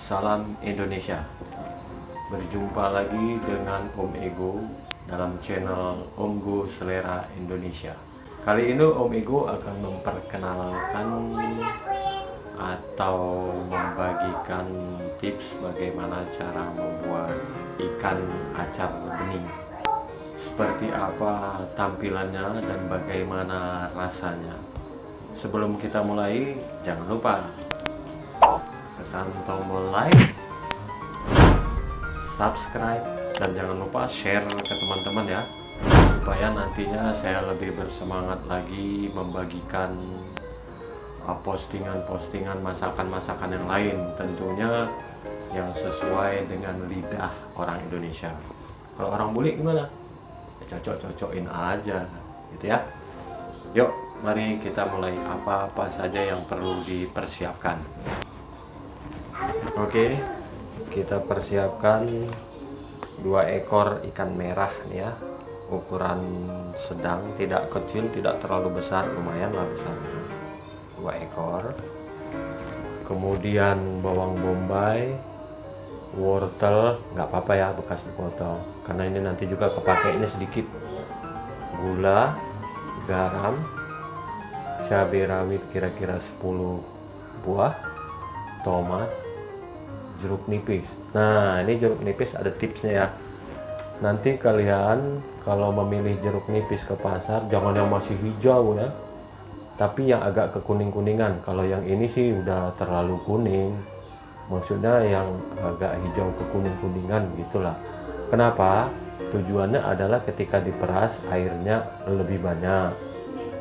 Salam Indonesia. Berjumpa lagi dengan Om Ego dalam channel Om Go Selera Indonesia. Kali ini Om Ego akan memperkenalkan atau membagikan tips bagaimana cara membuat ikan acar bening. Seperti apa tampilannya dan bagaimana rasanya. Sebelum kita mulai, jangan lupa tekan tombol like, subscribe, dan jangan lupa share ke teman-teman ya, supaya nantinya saya lebih bersemangat lagi membagikan postingan-postingan masakan-masakan yang lain, tentunya yang sesuai dengan lidah orang Indonesia. Kalau orang bule gimana? Ya, cocok-cocokin aja gitu ya. Yuk, mari kita mulai. Apa-apa saja yang perlu dipersiapkan. Oke, kita persiapkan 2 ekor ikan merah nih ya, ukuran sedang, tidak kecil, tidak terlalu besar, lumayan lah besarnya. 2 ekor. Kemudian bawang bombay, wortel, nggak apa-apa ya bekas dipotong, karena ini nanti juga kepake ini sedikit. Gula, garam, cabai rawit kira-kira 10 buah, tomat, jeruk nipis. Nah, ini jeruk nipis ada tipsnya ya. Nanti kalian kalau memilih jeruk nipis ke pasar, jangan yang masih hijau ya, tapi yang agak kekuning-kuningan. Kalau yang ini sih udah terlalu kuning, maksudnya yang agak hijau kekuning-kuningan gitulah. Kenapa? Tujuannya adalah ketika diperas airnya lebih banyak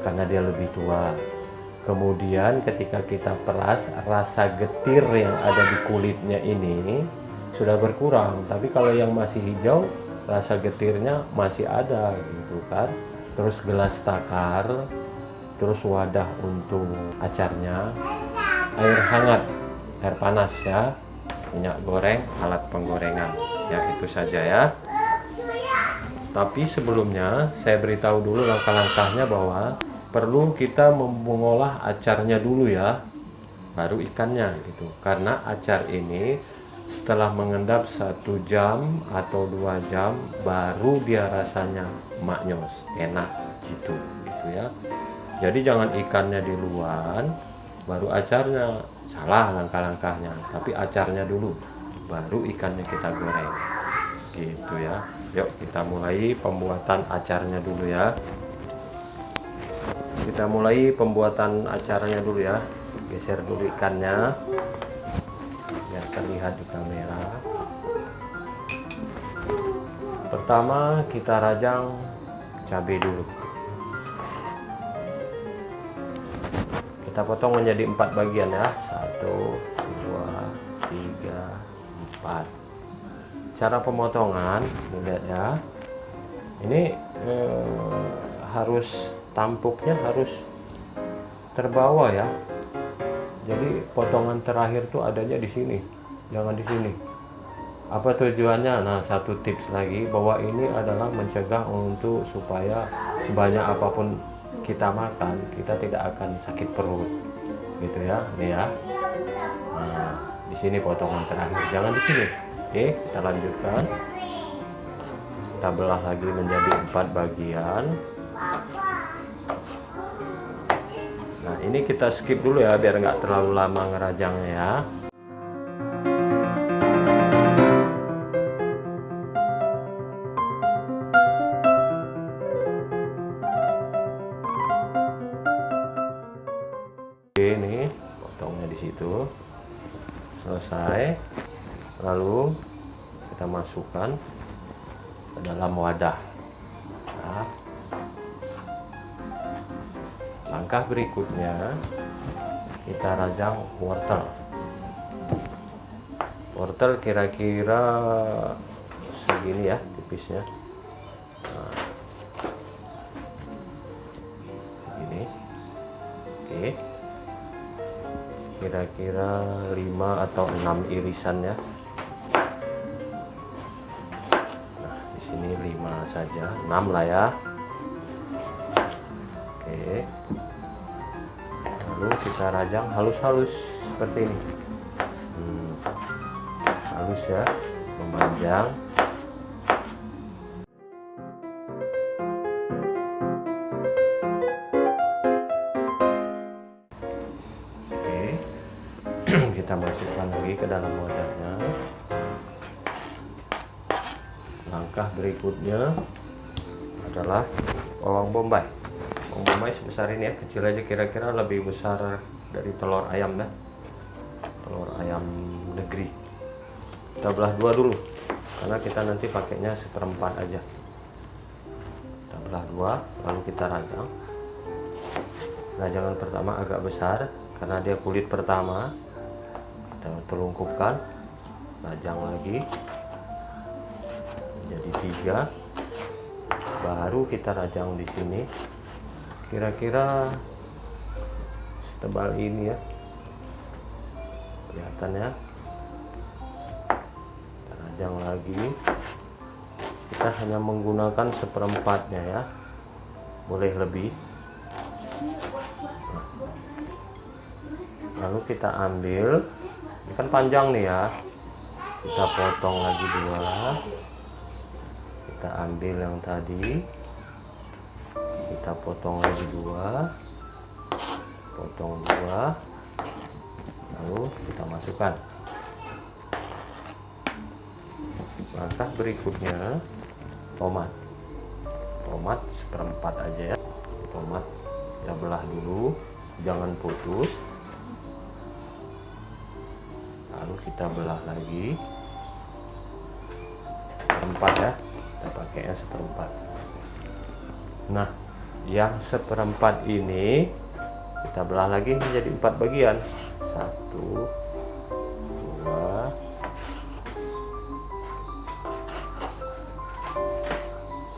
karena dia lebih tua. Kemudian ketika kita peras, rasa getir yang ada di kulitnya ini sudah berkurang. Tapi kalau yang masih hijau, rasa getirnya masih ada gitu kan. Terus gelas takar, terus wadah untuk acarnya, air hangat, air panas ya, minyak goreng, alat penggorengan. Ya, itu saja ya. Tapi sebelumnya saya beritahu dulu langkah-langkahnya bahwa perlu kita mengolah acarnya dulu ya, baru ikannya gitu. Karena acar ini setelah mengendap 1 jam atau 2 jam baru dia rasanya maknyos, enak gitu ya. Jadi jangan ikannya duluan baru acarnya, salah langkah-langkahnya. Tapi acarnya dulu baru ikannya kita goreng gitu ya. Yuk kita mulai pembuatan acarnya dulu ya. Kita mulai pembuatan acaranya dulu ya. Geser dulu ikannya biar terlihat di kamera. Pertama kita rajang cabai dulu. Kita potong menjadi 4 bagian ya. 1, 2, 3, 4. Cara pemotongan lihat ya. Ini harus tampuknya harus terbawa ya. Jadi potongan terakhir tuh adanya di sini, jangan di sini. Apa tujuannya? Nah, satu tips lagi bahwa ini adalah mencegah untuk supaya sebanyak apapun kita makan, kita tidak akan sakit perut, gitu ya. Nih ya. Nah, di sini potongan terakhir, jangan di sini. Oke, kita lanjutkan. Kita belah lagi menjadi 4 bagian. Nah, ini kita skip dulu ya biar nggak terlalu lama ngerajangnya ya. Oke, ini potongnya di situ. Selesai. Lalu kita masukkan ke dalam wadah. Nah, langkah berikutnya kita rajang wortel. Wortel kira-kira segini ya tipisnya. Nah, segini. Oke. Kira-kira 5 atau 6 irisan ya. Nah, di sini 5 saja, 6 lah ya. Oke. Lalu kita rajang halus-halus seperti ini. bagus ya, memanjang. Oke, kita masukkan lagi ke dalam wadahnya. Langkah berikutnya adalah bawang bombay. Bawang bombay sebesar ini ya, kecil aja, kira-kira lebih besar dari telur ayam ya, telur ayam negeri. Kita belah dua dulu karena kita nanti pakainya seperempat aja. Kita belah dua, lalu kita rajang. Rajangan pertama agak besar karena dia kulit pertama. Kita telungkupkan, rajang lagi jadi 3, baru kita rajang di sini kira-kira setebal ini ya, kelihatannya. Kita rajang lagi, kita hanya menggunakan seperempatnya ya, boleh lebih. Lalu kita ambil, ini kan panjang nih ya, kita potong lagi 2. Kita ambil yang tadi, kita potong lagi 2, potong 2, lalu kita masukkan. Langkah berikutnya tomat. Tomat seperempat aja ya. Tomat kita belah dulu, jangan putus. Lalu kita belah lagi seperempat ya, kita pakainya seperempat. Nah, yang seperempat ini kita belah lagi menjadi 4 bagian. 1, 2,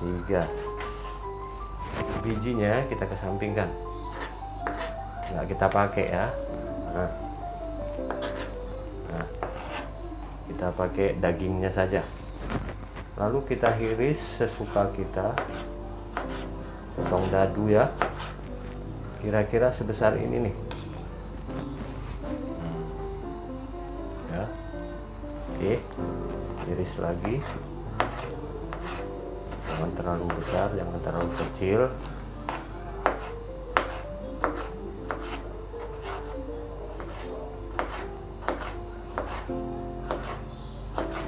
3. Bijinya kita kesampingkan, nggak kita pakai ya. Nah, kita pakai dagingnya saja. Lalu kita iris sesuka kita, potong dadu ya, kira-kira sebesar ini nih ya. Oke, iris lagi, jangan terlalu besar, jangan terlalu kecil.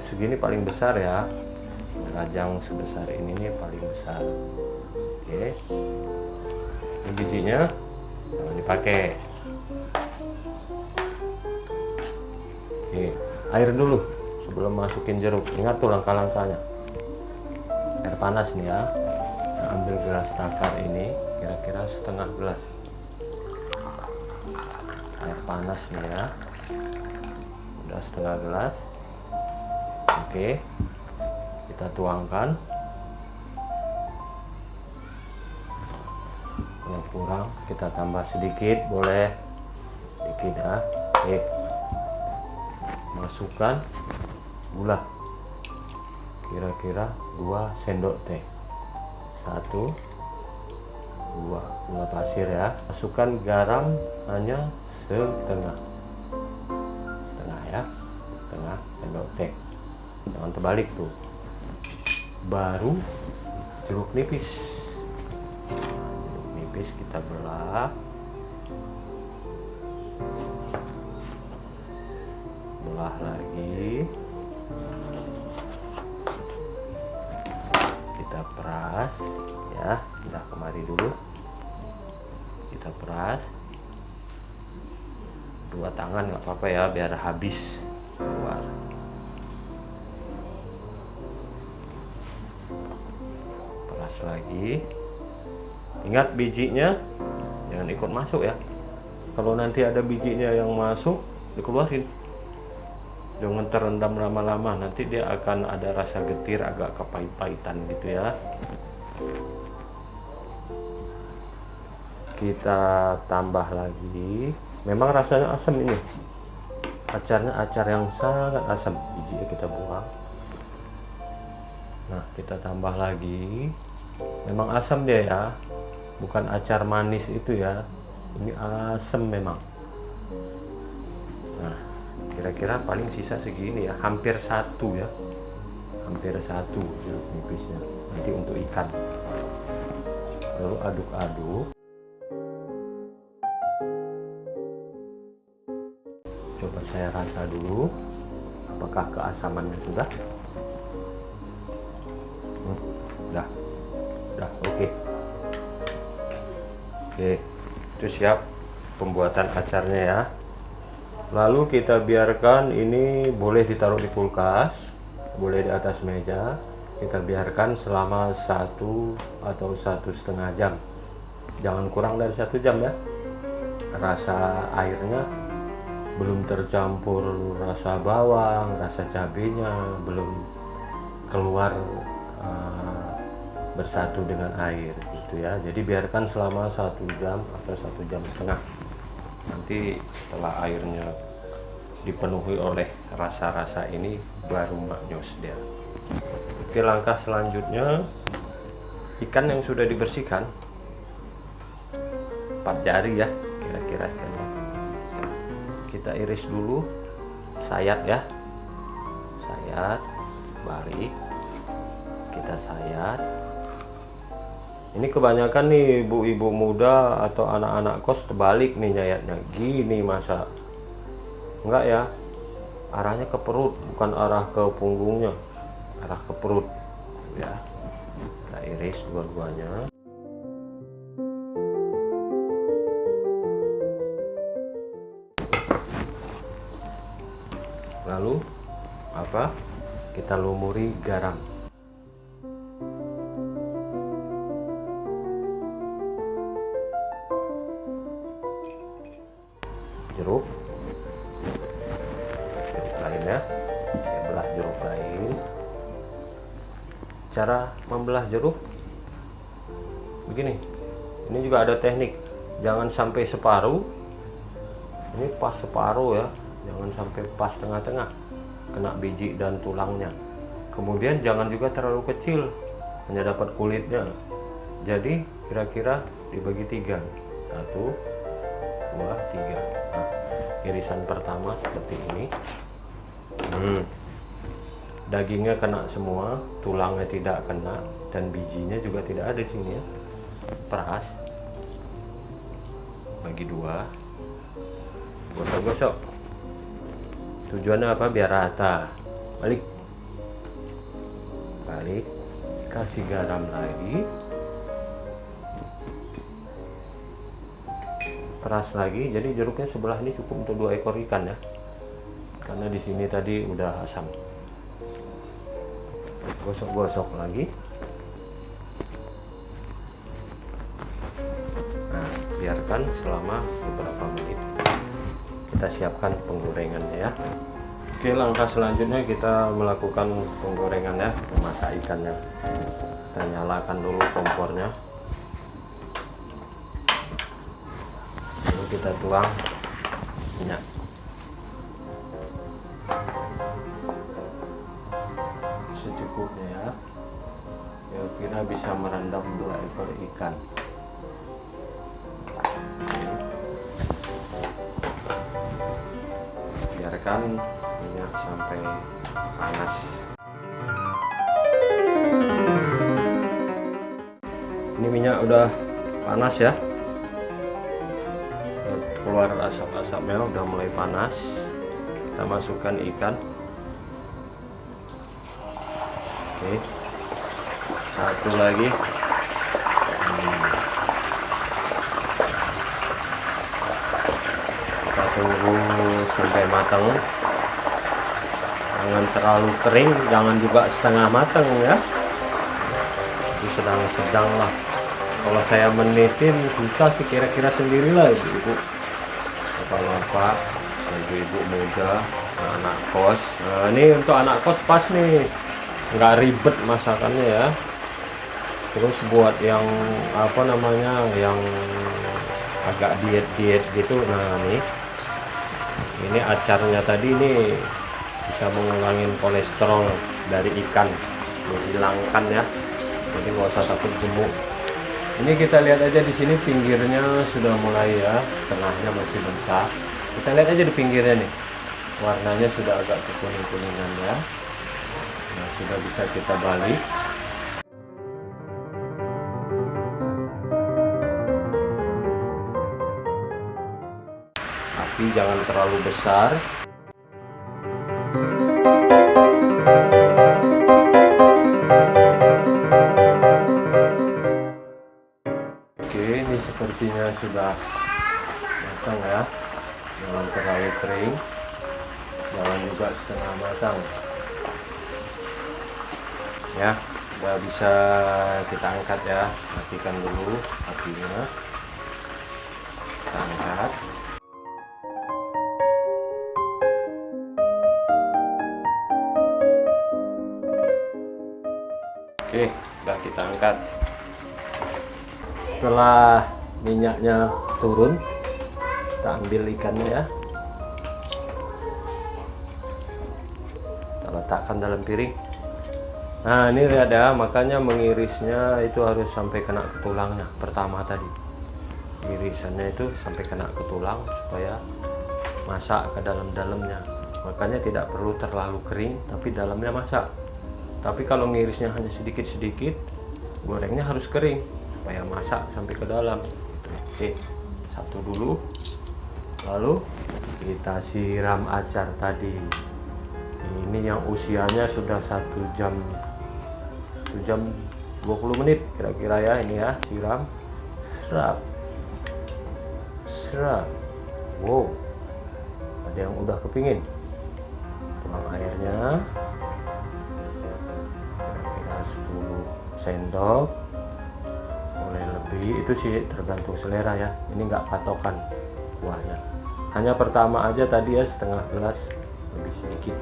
Segini paling besar ya, rajang sebesar ini nih paling besar. Oke, ini bijinya jangan dipakai. Oke, air dulu sebelum masukin jeruk. Ingat tuh langkah-langkahnya. Air panas nih ya. Nah, ambil gelas takar ini, kira-kira setengah gelas. Air panas nih ya, udah setengah gelas. Oke, kita tuangkan. Yang kurang kita tambah sedikit, boleh sedikit ya. Oke, masukkan gula, kira-kira 2 sendok teh. 1, 2 gula pasir ya. Masukkan garam hanya setengah ya, setengah sendok teh. Jangan terbalik tuh. Baru jeruk nipis. Nah, jeruk nipis kita belah, belah lagi, kita peras ya. Udah, kemari dulu, kita peras 2 tangan nggak apa-apa ya, biar habis keluar. Lagi, ingat bijinya jangan ikut masuk ya. Kalau nanti ada bijinya yang masuk, dikeluarin, jangan terendam lama-lama, nanti dia akan ada rasa getir, agak kepait-paitan gitu ya. Kita tambah lagi, memang rasanya asam ini, acarnya acar yang sangat asam. Bijinya kita buang. Nah, kita tambah lagi. Memang asam dia ya, bukan acar manis itu ya, ini asam memang. Nah, kira-kira paling sisa segini ya, hampir satu ya, hampir satu jeruk nipisnya nanti untuk ikan. Lalu aduk-aduk, coba saya rasa dulu apakah keasamannya sudah. Udah oke. Itu siap pembuatan acarnya ya. Lalu kita biarkan ini, boleh ditaruh di kulkas, boleh di atas meja. Kita biarkan selama 1 atau 1,5 jam. Jangan kurang dari 1 jam ya. Rasa airnya belum tercampur rasa bawang, rasa cabenya belum keluar bersatu dengan air gitu ya. Jadi biarkan selama 1 jam atau 1,5 jam. Nanti setelah airnya dipenuhi oleh rasa-rasa ini baru maknyus dia. Oke, langkah selanjutnya, ikan yang sudah dibersihkan 4 jari ya kira-kira ikannya. Kita iris dulu, sayat ya, sayat, balik, kita sayat. Ini kebanyakan nih ibu-ibu muda atau anak-anak kos terbalik nih nyayatnya. Gini masa? Enggak ya. Arahnya ke perut, bukan arah ke punggungnya. Arah ke perut. Ya. Kita iris dua-duanya. Lalu apa? Kita lumuri garam. Jeruk lainnya, saya belah jeruk lain. Cara membelah jeruk begini, ini juga ada teknik, jangan sampai separuh, ini pas separuh ya, jangan sampai pas tengah-tengah, kena biji dan tulangnya. Kemudian jangan juga terlalu kecil, hanya dapat kulitnya. Jadi kira-kira dibagi 3, 1, 2, 3. Nah, irisan pertama seperti ini. Dagingnya kena semua, tulangnya tidak kena, dan bijinya juga tidak ada di sini ya. Peras. Bagi 2. Gosok-gosok. Tujuannya apa? Biar rata. Balik. Balik. Kasih garam lagi. Peras lagi, jadi jeruknya sebelah ini cukup untuk 2 ekor ikan ya, karena di sini tadi udah asam. Gosok-gosok lagi. Nah, biarkan selama beberapa menit. Kita siapkan penggorengannya ya. Oke, langkah selanjutnya kita melakukan penggorengan ya, memasak ikannya. Kita nyalakan dulu kompornya. Kita tuang minyak. Secukupnya ya. Kira-kira bisa merendam 2 ekor ikan. Biarkan minyak sampai panas. Ini minyak udah panas ya. Keluar asap-asapnya, udah mulai panas. Kita masukkan ikan. Oke, satu lagi. Kita tunggu sampai matang. Jangan terlalu kering, jangan juga setengah matang ya. Itu sedang-sedang lah. Kalau saya menitin susah sih, kira-kira sendirilah ibu-ibu, bapak-bapak, ibu-ibu muda, anak kos. Nah, ini untuk anak kos pas nih, nggak ribet masakannya ya. Terus buat yang apa namanya, yang agak diet-diet gitu, nah ini acarnya tadi ini bisa mengurangi kolesterol dari ikan, menghilangkan ya. Jadi nggak usah takut gemuk. Ini kita lihat aja di sini pinggirnya sudah mulai ya, tengahnya masih basah. Kita lihat aja di pinggirnya nih. warnanya sudah agak kekuning-kuningan ya. Nah, sudah bisa kita balik. Tapi jangan terlalu besar. Oke, ini sepertinya sudah matang ya. Jangan terlalu kering, jangan juga setengah matang. Ya, udah bisa kita angkat ya. Matikan dulu apinya. Kita angkat. Oke, udah kita angkat. Setelah minyaknya turun, kita ambil ikannya ya. Kita letakkan dalam piring. Nah, ini lihat ya, makanya mengirisnya itu harus sampai kena ke tulangnya pertama tadi. Irisannya itu sampai kena ke tulang supaya masak ke dalam-dalamnya. Makanya tidak perlu terlalu kering, tapi dalamnya masak. Tapi kalau ngirisnya hanya sedikit-sedikit, gorengnya harus kering supaya masak sampai ke dalam. Oke, satu dulu. Lalu kita siram acar tadi. Ini yang usianya sudah 1 jam 20 menit kira-kira ya. Ini ya, siram, serap, serap. Wow, ada yang udah kepingin. Tuang airnya kira-kira 10 sendok, boleh lebih, itu sih tergantung selera ya. Ini nggak patokan kuahnya, hanya pertama aja tadi ya, setengah gelas lebih sedikit.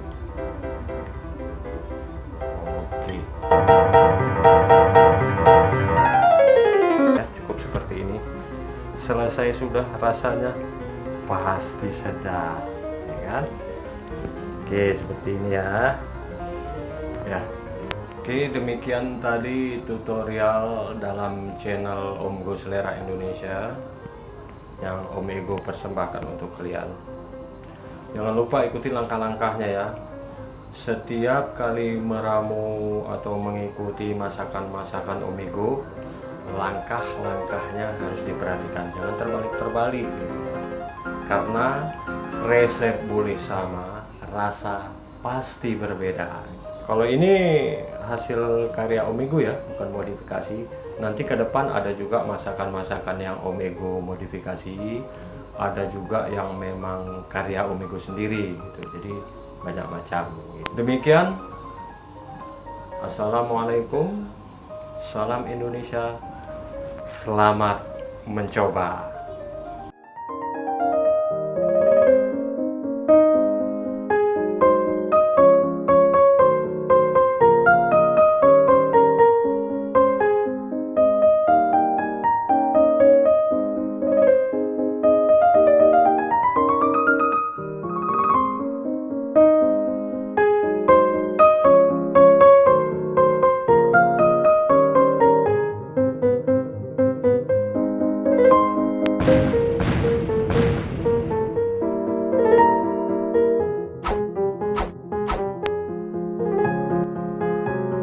Oke ya, cukup seperti ini. Selesai sudah, rasanya pasti sedap ya kan. Oke, seperti ini ya. Ya, oke, demikian tadi tutorial dalam channel Om Ego Selera Indonesia yang Om Ego persembahkan untuk kalian. Jangan lupa ikuti langkah-langkahnya ya. Setiap kali meramu atau mengikuti masakan-masakan Om Ego, langkah-langkahnya harus diperhatikan. Jangan terbalik-terbalik. Karena resep boleh sama, rasa pasti berbeda. Kalau ini hasil karya Om Ego ya, bukan modifikasi. Nanti ke depan ada juga masakan-masakan yang Om Ego modifikasi, ada juga yang memang karya Om Ego sendiri gitu. Jadi banyak macam. Demikian. Assalamualaikum. Salam Indonesia. Selamat mencoba.